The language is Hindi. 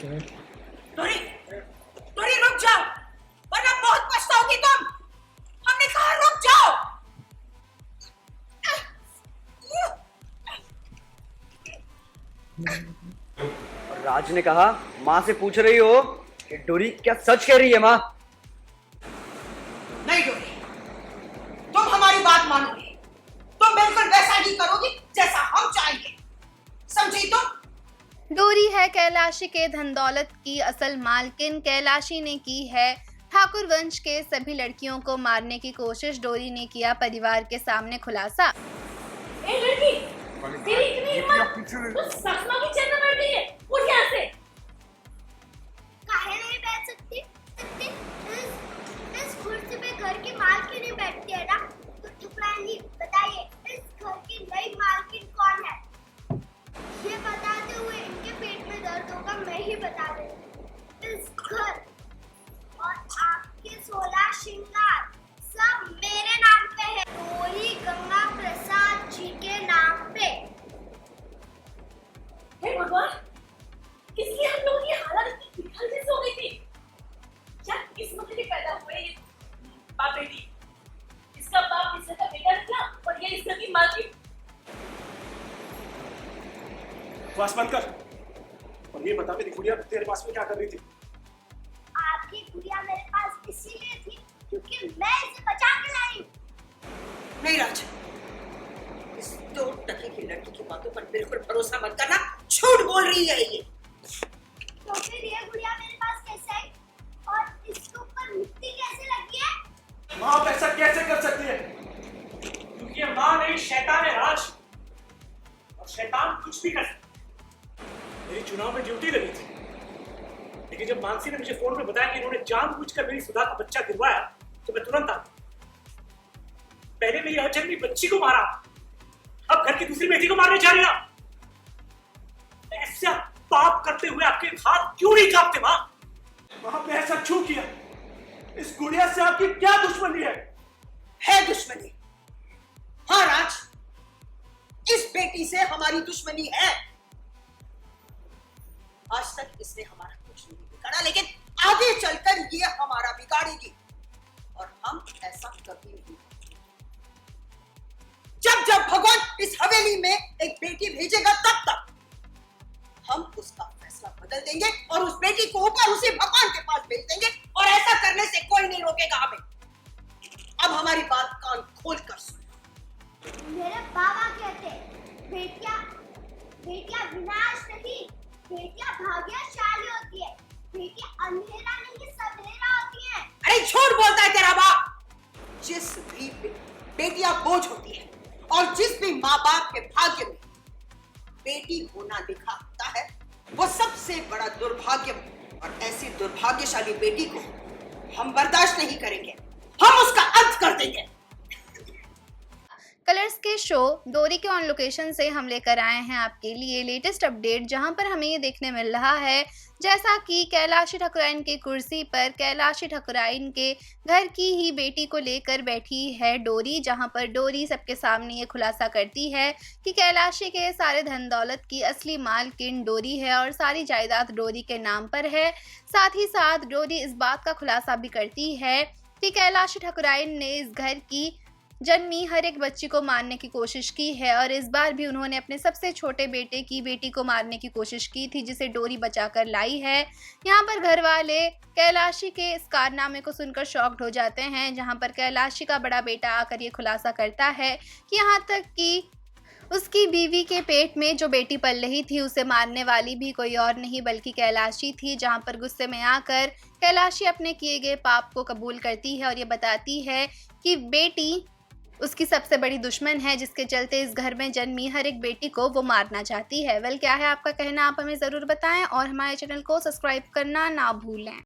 डोरी, डोरी रुक जाओ, वरना बहुत पछताओगी तुम। हमने कहा रुक जाओ। राज ने कहा माँ से पूछ रही हो कि डोरी क्या सच कह रही है माँ? नहीं डोरी, तुम हमारी बात मानोगी, तुम बिल्कुल वैसा ही करोगी जैसा हम चाहेंगे, समझी तुम? डोरी है कैलाशी के धन दौलत की असल मालकिन। कैलाशी ने की है ठाकुर वंश के सभी लड़कियों को मारने की कोशिश। डोरी ने किया परिवार के सामने खुलासा। ए लड़की, तेरी इतनी हिम्मत, तू सच में भी चलना मर गई है? उठ यहाँ से। काहे नहीं बैठ सकती? इस कुर्सी पे घर की मालकिन ही बैठती है ना? तो ठुकराइन जी बताइए, इस घर की नई मालकिन कौन है? ये बताते हुए इनके पेट में दर्द होगा, मैं ही बता देती। इस घर और आपके 16 श्रृंगार सब मेरे नाम पे है, डोरी गंगा प्रसाद जी के नाम पे। हे भगवान, किसलिए हम लोग ये हालत इतनी बिखर जैसे हो गई थी? क्या किस्मत में पैदा हुए ये बाप बेटी? इसका बाप इसका बेटा निकला और ये इसका की मालकिन। बस बंद कर और ये बता मेरी गुड़िया तेरे पास में क्या कर रही थी? आपकी गुड़िया मेरे पास इसीलिए थी क्योंकि मैं इसे बचा के लाई। नहीं राज, इस 2 टके की लड़की की बातों पर बिल्कुल भरोसा मत करना, झूठ बोल रही है ये। तो फिर ये गुड़िया मेरे पास कैसे आई और इसके ऊपर मिट्टी कैसे लगी है? माँ आप ऐसा कैसे कर सकती है? क्योंकि ये माँ नहीं शैतान है राज, और शैतान कुछ भी कर सकता है। मेरी चुनाव में ड्यूटी लगी थी, लेकिन जब मानसी ने मुझे फोन पे बताया कि इन्होंने जानबूझकर मेरी सुधा का बच्चा गिरवाया तो मैं तुरंत आ गया। पहले मेरी अजन्मी बच्ची को मारा, अब घर की दूसरी बेटी को मारने जा रही है। ऐसा पाप करते हुए आपके हाथ क्यों नहीं कांपते माँ? आपने ऐसा क्यों किया? इस गुड़िया से आपकी क्या दुश्मनी है? है दुश्मनी। हाँ राज, इस बेटी से हमारी दुश्मनी है। आज तक इसने हमारा कुछ नहीं बिगाड़ा, लेकिन आगे चलकर ये हमारा बिगाड़ेगी और हम ऐसा कभी नहीं करेंगे। जब जब भगवान इस हवेली में एक बेटी भेजेगा तब तक हम उसका फैसला बदल देंगे और उस बेटी को ऊपर उसी भगवान के पास भेज देंगे, और ऐसा करने से कोई नहीं रोकेगा हमें। अब हमारी बात कान खोल कर सुनो। मेरे बाबा कहते बेटियां विनाश नहीं, बेटियां भाग्यशाली होती है। बेटियां अंधेरा नहीं सवेरा होती है। अरे झूठ बोलता है तेरा बाप। जिस भी बेटियां बोझ होती है और जिस भी माँ बाप के भाग्य में बेटी होना लिखा होता है, वो सबसे बड़ा दुर्भाग्य, और ऐसी दुर्भाग्यशाली बेटी को हम बर्दाश्त नहीं करेंगे, हम उसका अंत कर देंगे। कलर्स के शो डोरी के ऑन लोकेशन से हम लेकर आए हैं आपके लिए लेटेस्ट अपडेट, जहां पर हमें ये देखने मिल रहा है जैसा कि कैलाशी ठाकुराइन की कुर्सी पर कैलाशी ठाकुराइन के घर की ही बेटी को लेकर बैठी है डोरी, जहां पर डोरी सबके सामने ये खुलासा करती है कि कैलाशी के सारे धन दौलत की असली मालकिन डोरी है और सारी जायदाद डोरी के नाम पर है। साथ ही साथ डोरी इस बात का खुलासा भी करती है कि कैलाशी ठाकुराइन ने इस घर की जन्मी हर एक बच्ची को मारने की कोशिश की है और इस बार भी उन्होंने अपने सबसे छोटे बेटे की बेटी को मारने की कोशिश की थी, जिसे डोरी बचाकर लाई है। यहाँ पर घर वाले कैलाशी के इस कारनामे को सुनकर शॉक्ड हो जाते हैं, जहाँ पर कैलाशी का बड़ा बेटा आकर ये खुलासा करता है कि यहाँ तक कि उसकी बीवी के पेट में जो बेटी पल रही थी उसे मारने वाली भी कोई और नहीं बल्कि कैलाशी थी। जहाँ पर गुस्से में आकर कैलाशी अपने किए गए पाप को कबूल करती है और ये बताती है कि बेटी उसकी सबसे बड़ी दुश्मन है, जिसके चलते इस घर में जन्मी हर एक बेटी को वो मारना चाहती है। वेल, क्या है आपका कहना, आप हमें ज़रूर बताएं और हमारे चैनल को सब्सक्राइब करना ना भूलें।